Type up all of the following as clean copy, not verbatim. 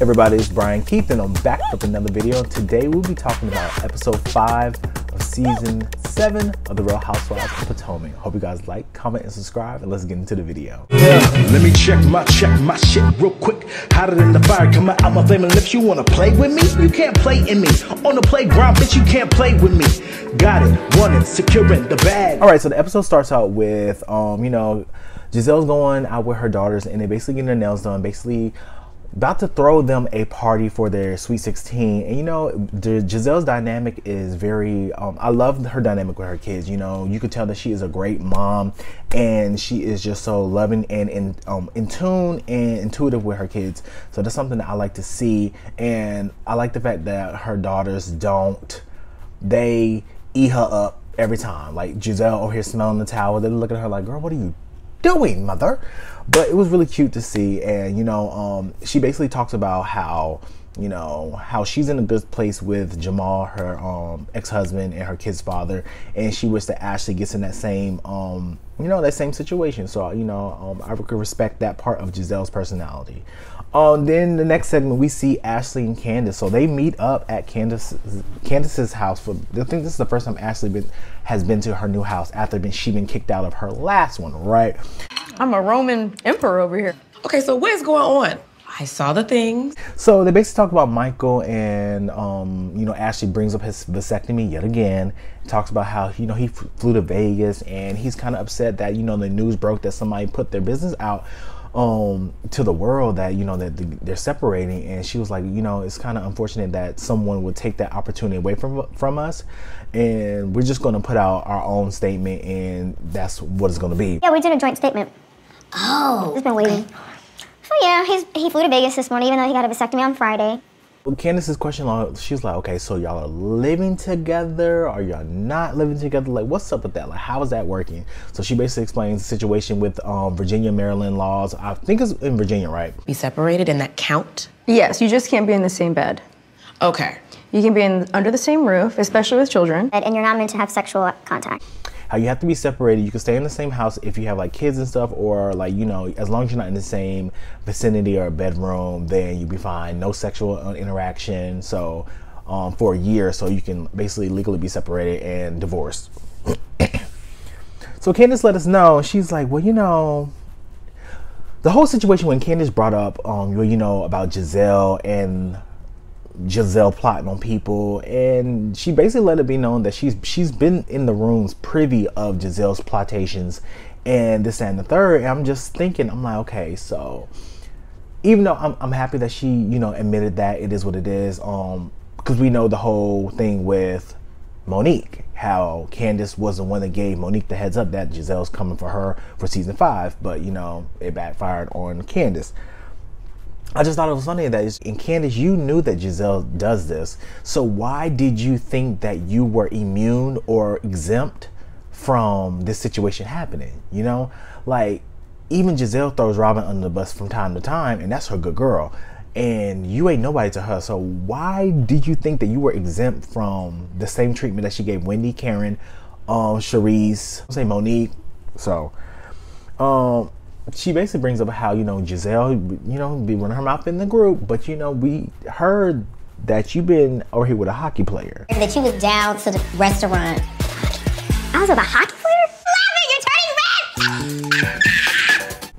Everybody, it's Brian Keith and I'm back with another video. Today we'll be talking about episode 5 of season 7 of the Real Housewives of Potomac. Hope you guys like, comment, and subscribe, and let's get into the video. Yeah, let me check my shit real quick. Hotter than the fire coming out my flaming lips. You wanna play with me? You can't play in me. On the playground, bitch, you can't play with me. Got it, want it, securing the bag. Alright, so the episode starts out with, Giselle's going out with her daughters and they're basically getting their nails done, basically about to throw them a party for their Sweet 16. And Giselle's dynamic is very, I love her dynamic with her kids. You could tell that she is a great mom and she is just so loving and in tune and intuitive with her kids. So that's something that I like to see. And I like the fact that her daughters they eat her up every time. Like Giselle over here smelling the towel, they look at her like, girl, what are you doing, mother? But it was really cute to see. And she basically talks about how she's in a good place with Jamal, her ex-husband, and her kid's father, and she wishes that Ashley gets in that same that same situation. So I could respect that part of Giselle's personality. Then the next segment we see Ashley and Candace. So they meet up at Candace's house. I think this is the first time Ashley has been to her new house after she's been kicked out of her last one, right? I'm a Roman emperor over here. Okay, so what's going on? I saw the things. So they basically talk about Michael, and Ashley brings up his vasectomy yet again. Talks about how he flew to Vegas and he's kind of upset that the news broke that somebody put their business out to the world that that they're separating. And she was like, it's kind of unfortunate that someone would take that opportunity away from us, and we're just going to put out our own statement, and that's what it's going to be. Yeah, we did a joint statement. Oh, he's been waiting. So yeah, he flew to Vegas this morning, even though he got a vasectomy on Friday. Well, Candace's question, she's like, okay, so y'all are living together, or y'all not living together? Like, what's up with that? Like, how is that working? So she basically explains the situation with Virginia, Maryland laws. I think it's in Virginia, right? Be separated and that count? Yes, you just can't be in the same bed. Okay. You can be under the same roof, especially with children. And you're not meant to have sexual contact. How you have to be separated. You can stay in the same house if you have like kids and stuff, or like as long as you're not in the same vicinity or bedroom, then you'll be fine. No sexual interaction. So for a year, so you can basically legally be separated and divorced. So Candace let us know. She's like, well, the whole situation when Candace brought up about Giselle and Giselle plotting on people, and she basically let it be known that she's been in the rooms privy of Giselle's plotations and this, that, and the third. And I'm just thinking, I'm like, okay, so even though I'm happy that she admitted that it is what it is, because we know the whole thing with Monique, how Candace was the one that gave Monique the heads up that Giselle's coming for her for season 5, but it backfired on Candace. I just thought it was funny that in Candace, you knew that Giselle does this. So why did you think that you were immune or exempt from this situation happening? Like even Giselle throws Robin under the bus from time to time, and that's her good girl. And you ain't nobody to her. So why did you think that you were exempt from the same treatment that she gave Wendy, Karen, Charisse, say Monique? So, she basically brings up how Giselle be running her mouth in the group, but we heard that you've been over here with a hockey player. That you was down to the restaurant. I was with a hockey player? Laughing, you're turning red!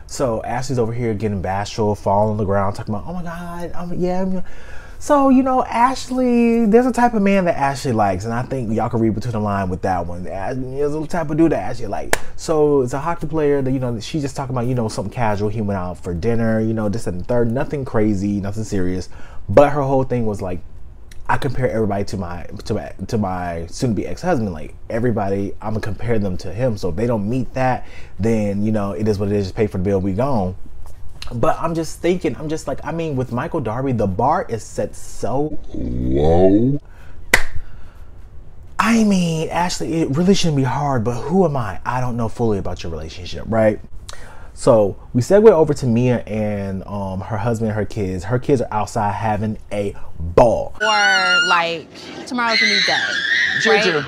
So Ashley's over here getting bashful, falling on the ground, talking about, oh my God, yeah. So, Ashley, there's a type of man that Ashley likes, and I think y'all can read between the line with that one. There's a type of dude that Ashley likes. So it's a hockey player that, she's just talking about, something casual. He went out for dinner, this and the third, nothing crazy, nothing serious. But her whole thing was like, I compare everybody to my soon-to-be ex-husband. Like everybody, I'm gonna compare them to him. So if they don't meet that, then, it is what it is, just pay for the bill, we gone. But I'm just thinking, with Michael Darby, the bar is set so low. Ashley, it really shouldn't be hard, but who am I? I don't know fully about your relationship, right? So we segue over to Mia and her husband and her kids. Her kids are outside having a ball. Or like tomorrow's a new day, right?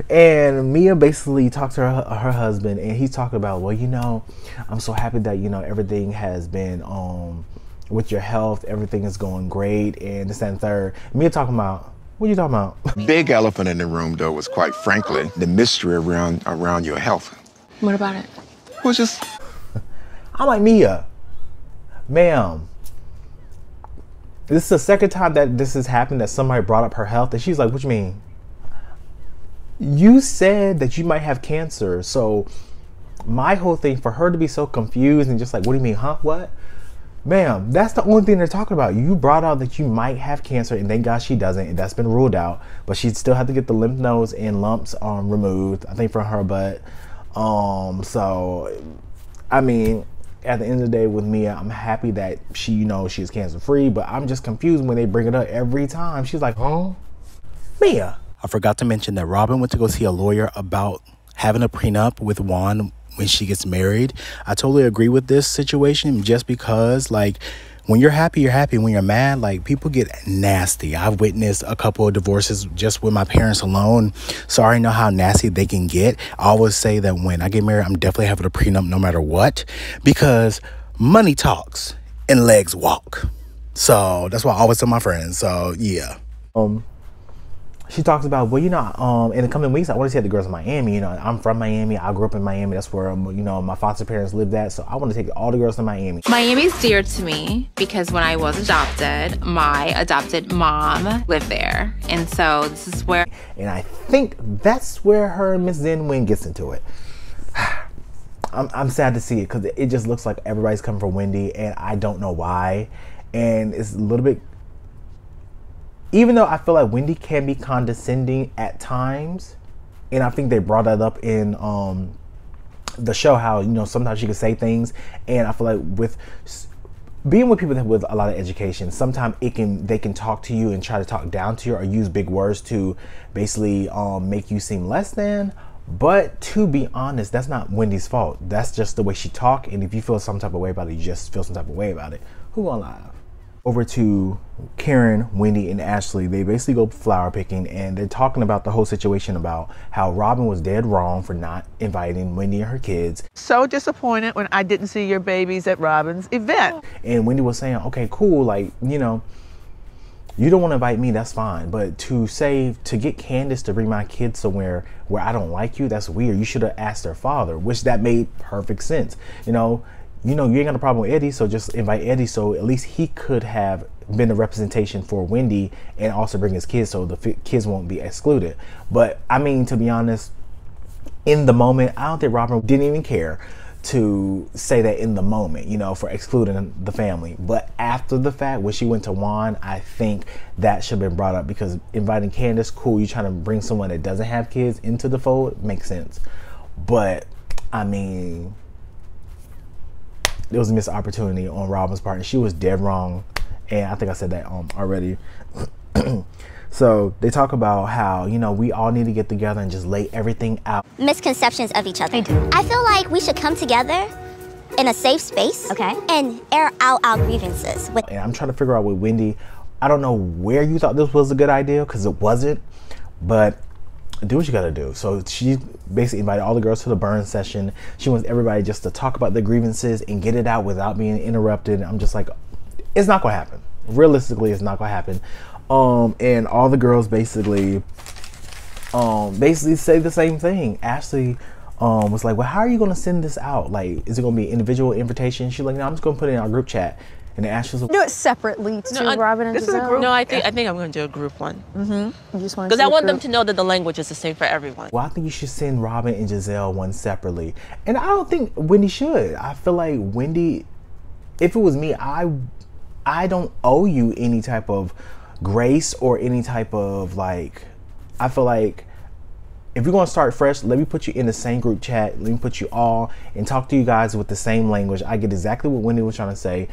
And Mia basically talks to her husband, and he's talking about, well, I'm so happy that everything has been with your health, everything is going great, and this, that, and third. Mia talking about, what are you talking about? Big elephant in the room, though, was quite frankly the mystery around your health. What about it? Well, just I'm like, Mia, ma'am, this is the second time that this has happened that somebody brought up her health, and she's like, what you mean? You said that you might have cancer. So my whole thing, for her to be so confused and just like, what do you mean, huh? What? Ma'am, that's the only thing they're talking about. You brought out that you might have cancer, and thank God she doesn't, and that's been ruled out. But she'd still have to get the lymph nodes and lumps removed, I think, from her butt. So, I mean, at the end of the day with Mia, I'm happy that she, you know, she's cancer free, but I'm just confused when they bring it up every time. She's like, huh? Mia. I forgot to mention that Robin went to go see a lawyer about having a prenup with Juan when she gets married. I totally agree with this situation, just because, like, when you're happy, you're happy. When you're mad, like, people get nasty. I've witnessed a couple of divorces just with my parents alone, so I already know how nasty they can get. I always say that when I get married, I'm definitely having a prenup no matter what, because money talks and legs walk. So that's why I always tell my friends. So yeah. She talks about, well, you know, in the coming weeks, I want to see the girls in Miami. You know, I'm from Miami. I grew up in Miami. That's where, you know, my foster parents lived at. So I want to take all the girls to Miami. Miami's dear to me because when I was adopted, my adopted mom lived there. And so this is where... And I think that's where her and Miss Zen Wing gets into it. I'm sad to see it, because it just looks like everybody's coming for Wendy, and I don't know why. And it's a little bit... Even though I feel like Wendy can be condescending at times, and I think they brought that up in the show, how, you know, sometimes she can say things, and I feel like with being with people with a lot of education, sometimes they can talk to you and try to talk down to you or use big words to basically make you seem less than. But to be honest, that's not Wendy's fault. That's just the way she talk, and if you feel some type of way about it, you just feel some type of way about it. Who gonna lie? Over to Karen, Wendy, and Ashley. They basically go flower picking, and they're talking about the whole situation about how Robin was dead wrong for not inviting Wendy and her kids. So disappointed when I didn't see your babies at Robin's event. And Wendy was saying, okay, cool, like, you know, you don't want to invite me, that's fine. But to get Candace to bring my kids somewhere where I don't like you, that's weird. You should have asked their father, which that made perfect sense. You know, you ain't got a problem with Eddie, so just invite Eddie, so at least he could have been the representation for Wendy and also bring his kids so the kids won't be excluded. But I mean, to be honest, in the moment, I don't think Robin didn't even care to say that in the moment, you know, for excluding the family. But after the fact, when she went to Juan, I think that should have been brought up, because inviting Candace, cool, you trying to bring someone that doesn't have kids into the fold, makes sense. But I mean, there was a missed opportunity on Robin's part, and she was dead wrong. And I think I said that already. So they talk about how, you know, we all need to get together and just lay everything out. Misconceptions of each other. I feel like we should come together in a safe space, okay, and air out our grievances. And I'm trying to figure out with Wendy, I don't know where you thought this was a good idea, because it wasn't, but do what you gotta do. So she basically invited all the girls to the burn session. She wants everybody just to talk about their grievances and get it out without being interrupted. I'm just like, it's not gonna happen. Realistically, it's not gonna happen. And all the girls basically say the same thing. Ashley was like, well, how are you gonna send this out? Like, is it gonna be an individual invitation? She's like, no, I'm just gonna put it in our group chat. And then Ashley's like, Do it separately to Robin and Giselle. No, I think I'm going to do a group one. You just want Because I want them to know that the language is the same for everyone. well, I think you should send Robin and Giselle one separately. And I don't think Wendy should. I feel like Wendy, if it was me, I don't owe you any type of grace or any type of, like, I feel like if you're going to start fresh, let me put you in the same group chat. Let me put you all and talk to you guys with the same language. I get exactly what Wendy was trying to say.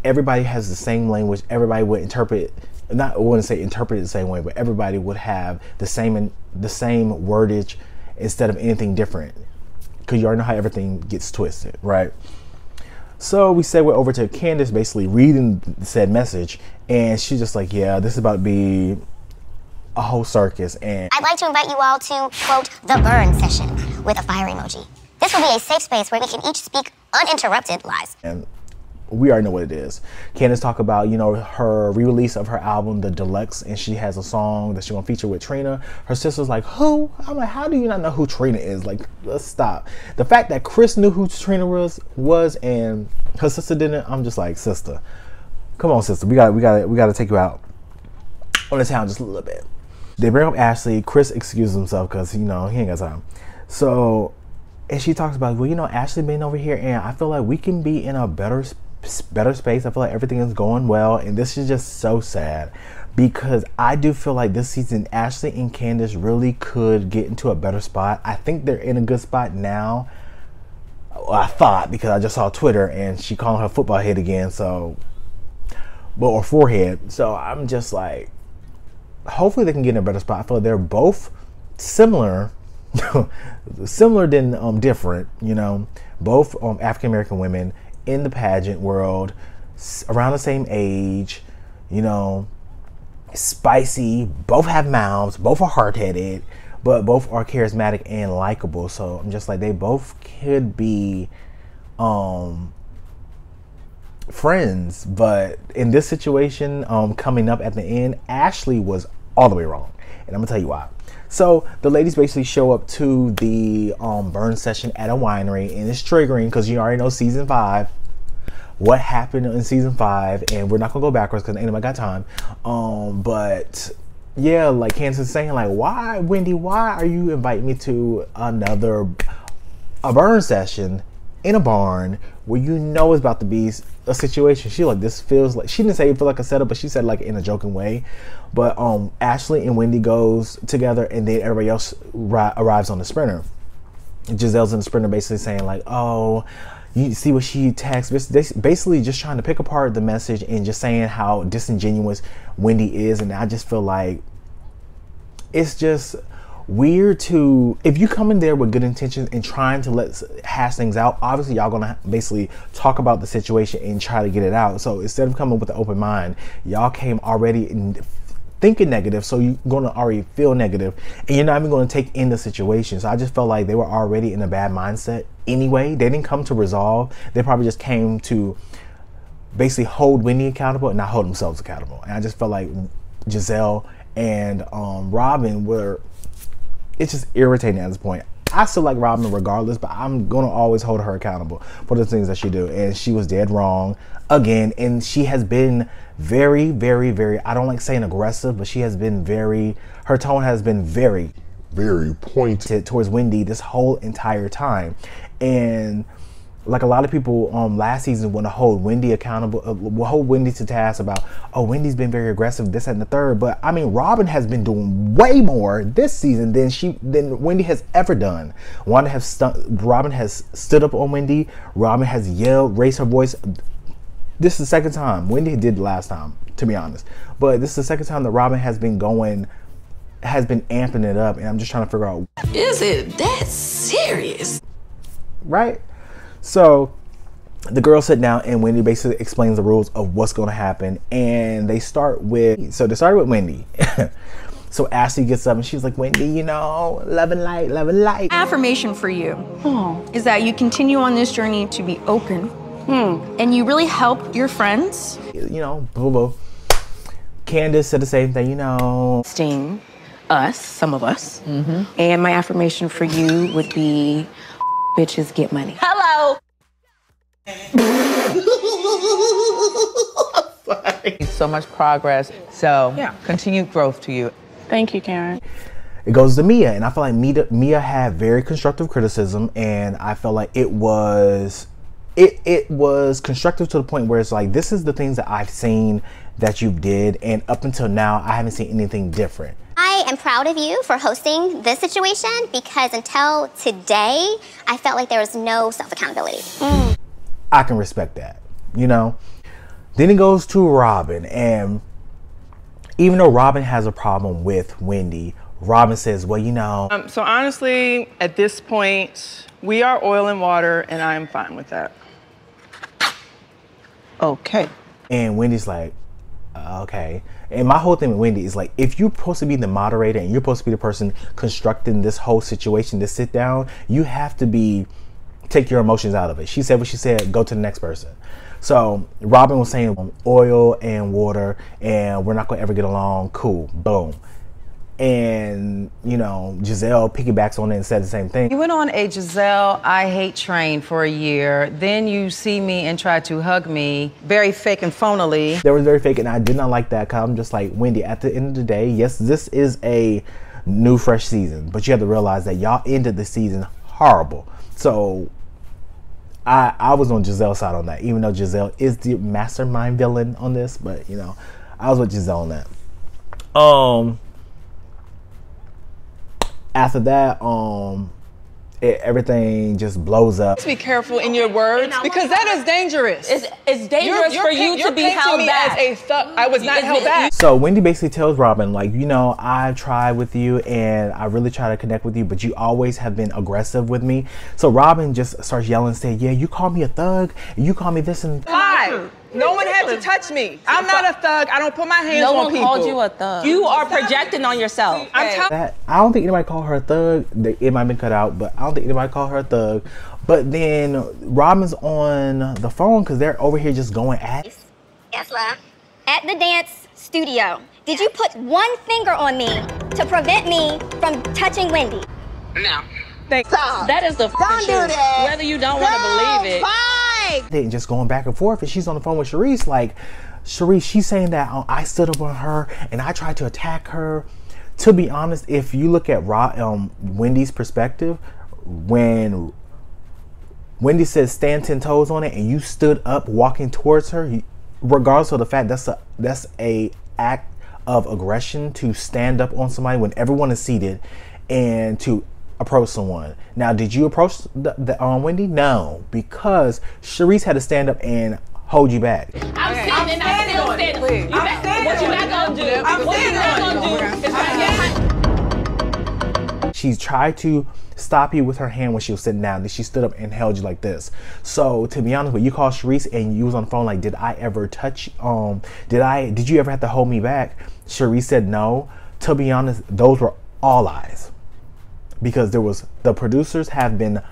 Everybody has the same language. Everybody would interpret, I wouldn't say interpret it the same way, but everybody would have the same wordage instead of anything different. Because you already know how everything gets twisted, right? So we segue over to Candace basically reading said message, and she's just like, yeah, this is about to be a whole circus. And I'd like to invite you all to, quote, the burn session with a fire emoji. This will be a safe space where we can each speak uninterrupted lies. And we already know what it is. Candace talk about, you know, her re-release of her album, The Deluxe, and she has a song that she's gonna feature with Trina. Her sister's like, who? I'm like, how do you not know who Trina is? Like, let's stop. The fact that Chris knew who Trina was and her sister didn't, I'm just like, sister, come on, sister, we gotta take you out on the town just a little bit. They bring up Ashley. Chris excuses himself because, you know, he ain't got time. So, and she talks about, well, you know, Ashley been over here, and I feel like we can be in a better space. I feel like everything is going well, and this is just so sad because I do feel like this season Ashley and Candace really could get into a better spot. I think they're in a good spot now. Well, I thought, because I just saw Twitter and she calling her football head again, so, well, or forehead. So I'm just like, hopefully they can get in a better spot. I feel like they're both similar than different, you know, both African American women in the pageant world, around the same age, you know, spicy, both have mouths, both are hard-headed, but both are charismatic and likable. So I'm just like, they both could be friends, but in this situation, coming up at the end, Ashley was all the way wrong, and I'm gonna tell you why. So the ladies basically show up to the burn session at a winery, and it's triggering because you already know season 5, what happened in season 5, and we're not gonna go backwards because ain't nobody got time. But yeah, like Candace is saying, like, why, Wendy, why are you inviting me to a burn session in a barn where you know it's about to be a situation? She like, this feels like, she didn't say it feel like a setup, but she said like in a joking way. But Ashley and Wendy goes together, and then everybody else arrives on the Sprinter. Giselle's in the Sprinter basically saying like, oh, you see what she texts, basically just trying to pick apart the message and just saying how disingenuous Wendy is. And I just feel like it's just weird to, if you come in there with good intentions and trying to hash things out, obviously y'all gonna basically talk about the situation and try to get it out. So instead of coming with an open mind, y'all came already thinking negative, so you're gonna already feel negative, and you're not even gonna take in the situation. So I just felt like they were already in a bad mindset anyway. They didn't come to resolve. They probably just came to basically hold Wendy accountable and not hold themselves accountable. And I just felt like Giselle and Robin were, it's just irritating at this point. I still like Robin regardless, but I'm gonna always hold her accountable for the things that she do, and she was dead wrong again. And she has been very, very, very, I don't like saying aggressive, but she has been very, her tone has been very, very pointed towards Wendy this whole entire time. And like a lot of people last season want to hold Wendy accountable, will hold Wendy to task about, oh, Wendy's been very aggressive, this, that, and the third. But I mean, Robin has been doing way more this season than Wendy has ever done. Robin has stood up on Wendy. Robin has yelled, raised her voice. This is the second time. Wendy did last time, to be honest. But this is the second time that Robin has been amping it up. And I'm just trying to figure out, Is it that serious? Right? So the girls sit down, and Wendy basically explains the rules of what's going to happen. And they started with Wendy. So Ashley gets up and she's like, Wendy, you know, love and light, love and light. Affirmation for you is that you continue on this journey to be open. And you really help your friends. You know, boo boo. Candace said the same thing, you know. Sting us, some of us. And my affirmation for you would be, bitches get money. Hello. So much progress. So continued growth to you. Thank you, Karen. It goes to Mia, and I feel like Mia had very constructive criticism, and I felt like it was constructive to the point where it's like, this is the things that I've seen that you did, and up until now I haven't seen anything different. I am proud of you for hosting this situation, because until today, I felt like there was no self-accountability. I can respect that, you know? Then it goes to Robin, and even though Robin has a problem with Wendy, Robin says, well, you know. So honestly, at this point, we are oil and water, and I'm fine with that. Okay. And Wendy's like, okay. And my whole thing with Wendy is like, if you're supposed to be the moderator and you're supposed to be the person constructing this whole situation, this sit down, you have to take your emotions out of it. She said what she said, go to the next person. So Robin was saying oil and water, and we're not gonna ever get along. Cool, boom. And you know, Giselle piggybacks on it and said the same thing. You went on a Giselle I hate train for a year. Then you see me and try to hug me, very fake and phonily. That was very fake, and I did not like that. Cause I'm just like, Wendy, at the end of the day, yes, this is a new fresh season, but you have to realize that y'all ended the season horrible. So I was on Giselle's side on that, even though Giselle is the mastermind villain on this, but you know, I was with Giselle on that. After that, everything just blows up. Be careful in your words because that is dangerous. It's dangerous for you to be held back. As a thug. I was not held back. So Wendy basically tells Robin, like, you know, I tried with you and I really try to connect with you, but you always have been aggressive with me. So Robin just starts yelling and saying, yeah, you call me a thug, and you call me this and Lie. No one had to touch me. I'm not a thug. I don't put my hands on people. No one called you a thug. You are projecting on yourself. that. I don't think anybody called her a thug. It might have been cut out, but I don't think anybody called her a thug. But then Robin's on the phone because they're over here just going at. Yes, love. At the dance studio, did you put one finger on me to prevent me from touching Wendy? No. Stop. That is the Don't do truth. that. Whether you don't want to believe it. They just going back and forth, and she's on the phone with Sharice. Like, Sharice, she's saying that I stood up on her and I tried to attack her. To be honest, if you look at Wendy's perspective, when Wendy says stand 10 toes on it, and you stood up walking towards her, regardless of the fact that's a act of aggression to stand up on somebody when everyone is seated and to approach someone. Now, did you approach Wendy? No, because Sharice had to stand up and hold you back. I'm sitting and I'm still standing. What you not gonna do? What you not gonna do? She tried to stop you with her hand when she was sitting down. Then she stood up and held you like this. So to be honest with you, called Sharice and you was on the phone like, did I ever touch? Did you ever have to hold me back? Sharice said no. To be honest, those were all lies. Because the producers and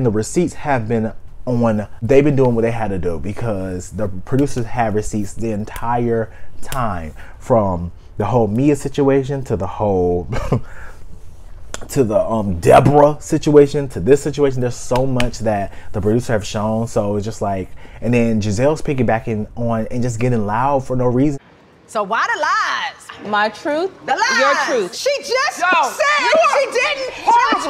the receipts have been on, they've been doing what they had to do, because the producers have receipts the entire time, from the whole Mia situation to the whole to the Deborah situation to this situation. There's so much that the producer have shown, so it's just like, and then Giselle's piggybacking on and just getting loud for no reason. So why the lies? My truth, The lies. your truth. She just said she didn't touch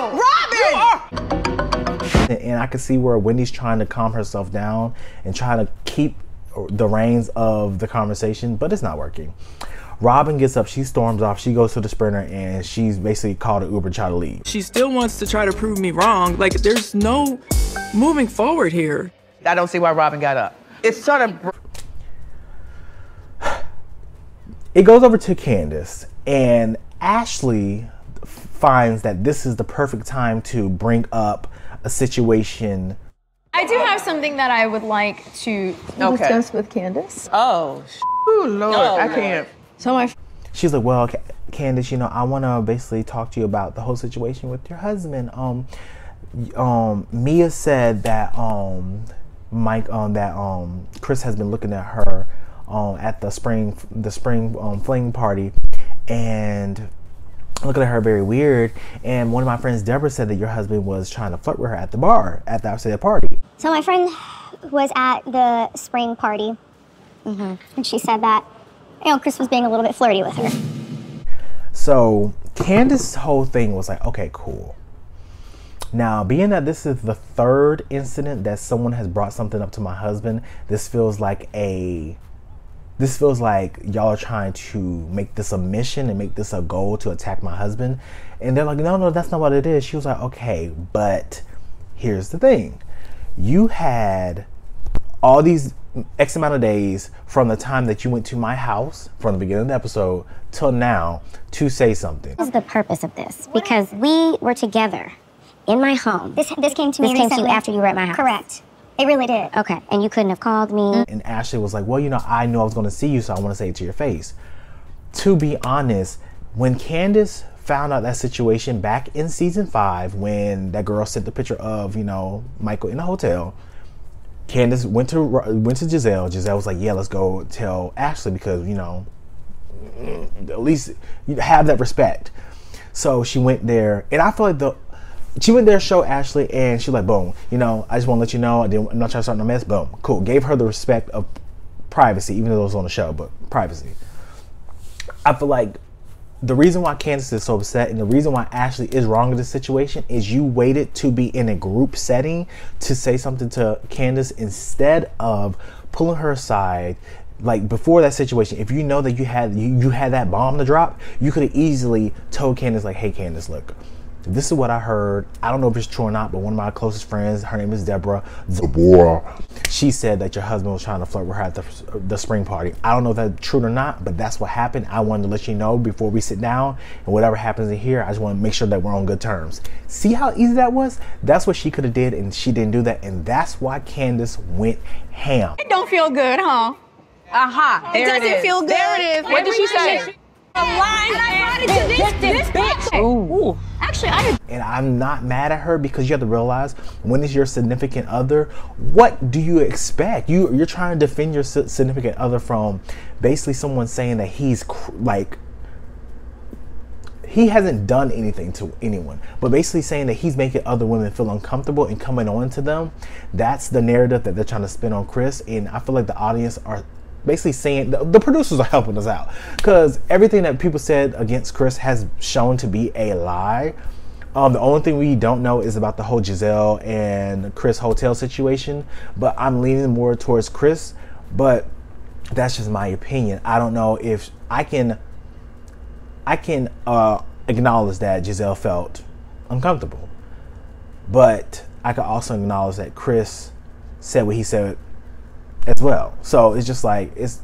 Robin. And I can see where Wendy's trying to calm herself down and trying to keep the reins of the conversation, but it's not working. Robin gets up, she storms off, she goes to the Sprinter, and she's basically called an Uber to try to leave. She still wants to try to prove me wrong. Like, there's no moving forward here. I don't see why Robin got up. It's sort of. It goes over to Candace, and Ashley finds that this is the perfect time to bring up a situation. I do have something that I would like to discuss with Candace. Oh, Oh Lord, I can't. So She's like, well, Candace, you know, I want to basically talk to you about the whole situation with your husband. Mia said that Chris has been looking at her at the spring fling party and looking at her very weird. And one of my friends, Deborah, said that your husband was trying to flirt with her at the bar at the outside party. So my friend was at the spring party, and she said that, you know, Chris was being a little bit flirty with her. So Candace's whole thing was like, okay, cool. Now, being that this is the third incident that someone has brought something up to my husband, this feels like y'all are trying to make this a mission and make this a goal to attack my husband. And they're like, no, that's not what it is. She was like, okay, but here's the thing. You had all these X amount of days from the time that you went to my house from the beginning of the episode till now to say something. What is the purpose of this? Because we were together in my home. This came to me recently. This came to you after you were at my house? Correct. It really did. Okay, and you couldn't have called me? And Ashley was like, well, you know, I knew I was going to see you, so I want to say it to your face. To be honest, when Candace found out that situation back in season 5, when that girl sent the picture of, you know, Michael in the hotel, Candace went to Giselle. Giselle was like, yeah, let's go tell Ashley because, you know, at least you have that respect. So she went there, and I feel like she went there to show Ashley, and she's like, boom, you know, I just want to let you know I'm not trying to start no mess. Boom, cool. Gave her the respect of privacy, even though it was on the show, but privacy. I feel like the reason why Candace is so upset and the reason why Ashley is wrong in this situation is you waited to be in a group setting to say something to Candace instead of pulling her aside. Like before that situation, if you know that you had that bomb to drop, you could have easily told Candace like, hey Candace, look, this is what I heard. I don't know if it's true or not, but one of my closest friends, her name is Deborah. She said that your husband was trying to flirt with her at the spring party. I don't know if that's true or not, but that's what happened. I wanted to let you know before we sit down, and whatever happens in here, I just want to make sure that we're on good terms. See how easy that was? That's what she could have did, and she didn't do that, and that's why Candace went ham. It don't feel good, huh? Aha. It doesn't feel good. There it is. What did she say? A line, and I brought it to this bitch. Ooh. Actually, And I'm not mad at her because you have to realize when it's your significant other, what do you expect? You're trying to defend your significant other from basically someone saying that he's like, he hasn't done anything to anyone, but basically saying that he's making other women feel uncomfortable and coming on to them. That's the narrative that they're trying to spin on Chris. And I feel like the audience are basically saying, the producers are helping us out because everything that people said against Chris has shown to be a lie. The only thing we don't know is about the whole Giselle and Chris hotel situation, but I'm leaning more towards Chris, but that's just my opinion. I don't know if I can acknowledge that Giselle felt uncomfortable, but I can also acknowledge that Chris said what he said as well. So it's just like it's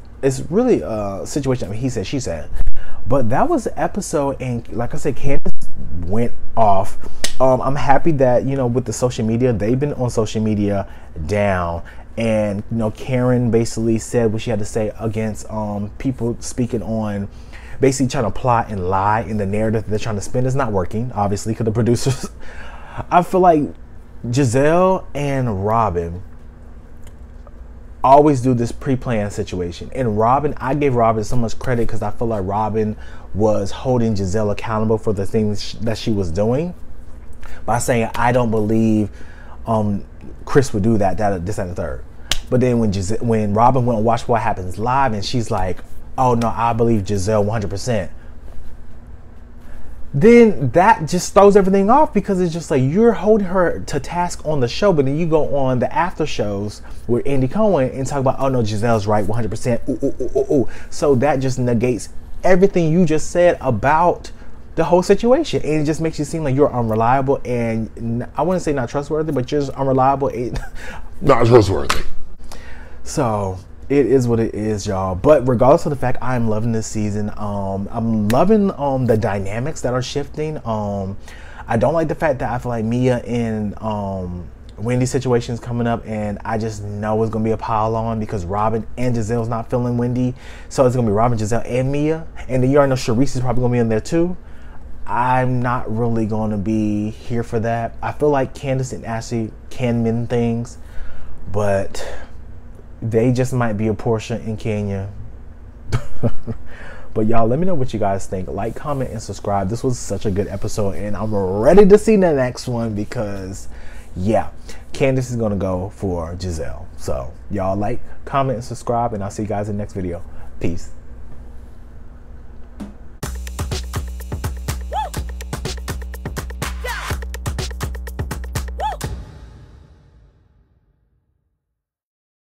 really a situation. I mean, he said, she said. But that was the episode, and like I said, Candace went off. I'm happy that, you know, with the social media, they've been on social media down, and you know, Karen basically said what she had to say against people speaking on, basically trying to plot and lie in the narrative that they're trying to spin. Is not working, obviously, because the producers. I feel like Giselle and Robin always do this pre-planned situation, and Robin, I gave Robin so much credit because I feel like Robin was holding Giselle accountable for the things that she was doing by saying, I don't believe Chris would do that, this, and the third. But then when Robin went and watched What Happens Live, and she's like, oh no, I believe Giselle 100%. Then that just throws everything off because it's just like you're holding her to task on the show, but then you go on the after shows with Andy Cohen and talk about, oh no, Giselle's right 100%. Ooh, ooh, ooh, ooh. So that just negates everything you just said about the whole situation, and it just makes you seem like you're unreliable, and I wouldn't say not trustworthy, but you're just unreliable. Not trustworthy. So it is what it is, y'all. But regardless of the fact, I'm loving this season. I'm loving the dynamics that are shifting. I don't like the fact that I feel like Mia and Wendy's situation is coming up, and I just know it's gonna be a pile on because Robin and Giselle's not feeling Wendy, so it's gonna be Robin, Giselle, and Mia, and then you already know Sharice is probably gonna be in there too. I'm not really gonna be here for that. I feel like Candace and Ashley can mend things, but they just might be a Portia and Kenya. But y'all, let me know what you guys think. Like, comment, and subscribe. This was such a good episode, and I'm ready to see the next one because, yeah, Candace is gonna go for Giselle. So y'all like, comment, and subscribe, and I'll see you guys in the next video. Peace.